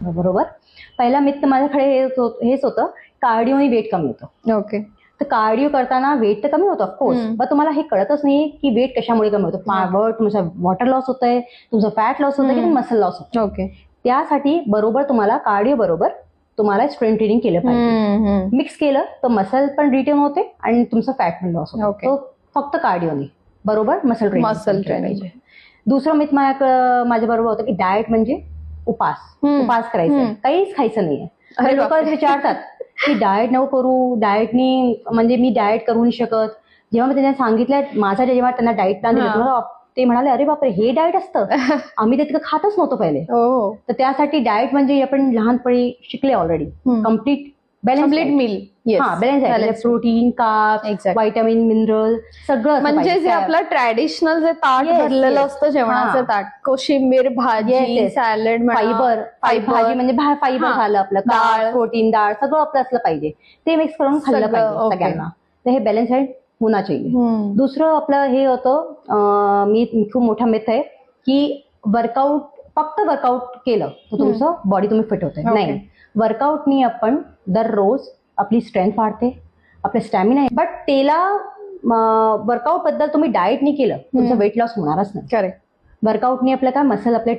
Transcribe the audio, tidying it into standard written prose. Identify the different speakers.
Speaker 1: बरोबर. पहिला मिथ माझ्याकडे हेच होतं, कार्डिओनी वेट कमी होतं.
Speaker 2: ओके.
Speaker 1: तर कार्डिओ करताना वेट तर कमी होतं ऑफकोर्स, पण तुम्हाला हे कळतच नाही की वेट कशामुळे कमी होतं. तुमचा वॉटर लॉस होतंय, तुमचं फॅट लॉस होतंय की मसल लॉस होतं.
Speaker 2: ओके.
Speaker 1: त्यासाठी बरोबर तुम्हाला कार्डिओ बरोबर तुम्हाला स्ट्रेंथ ट्रेनिंग केलं पाहिजे. मिक्स केलं तर मसल पण रिटेन होते आणि तुमचं फॅट पण लॉस होतो. फक्त कार्डिओनी बरोबर मसल ट्रेनिंग. दुसरं मिथ माझ्या बरोबर होतं की डाएट म्हणजे उपास करायचा, काहीच खायचं नाहीये. लोक विचारतात की डाएट नको करू, डाएटनी म्हणजे मी डाएट करू नाही शकत. जेव्हा मी त्यांना सांगितलं माझा जेव्हा त्यांना डाएट प्लॅन दिला ते म्हणाले अरे बापरे हे डाएट असतं, आम्ही ते तिथं खातच नव्हतो पहिले. तर त्यासाठी डाएट म्हणजे आपण लहानपणी शिकले already, complete balance meal. Balance protein, carbs, vitamin, mineral सगळं.
Speaker 2: म्हणजे जे आपलं ट्रॅडिशनल जे ताट भरलेलं असतं जेवणाचं ताट, कोशिंबीर भाजी, सॅलड,
Speaker 1: फायबर भाजी म्हणजे फायबर झालं आपलं, डाळ, प्रोटीन, डाळ सगळं आपलं असलं पाहिजे. ते मिक्स करून खाल्लं पाहिजे सगळ्यांना. तर हे बॅलन्स डाएट होना चाहिए. दुसरं आपलं हे होतं, खूप मोठा मिथ आहे की फक्त वर्कआउट केलं तर तुमचं बॉडी तुम्ही फिट होते. नाही, वर्कआउटनी आपण दररोज आपली स्ट्रेंथ वाढते, आपलं स्टॅमिना आहे. बट त्याला वर्कआउट बद्दल तुम्ही डाएट नाही केलं तुमचं वेट लॉस होणारच नाही. वर्कआउटनी आपलं काय मसल आपले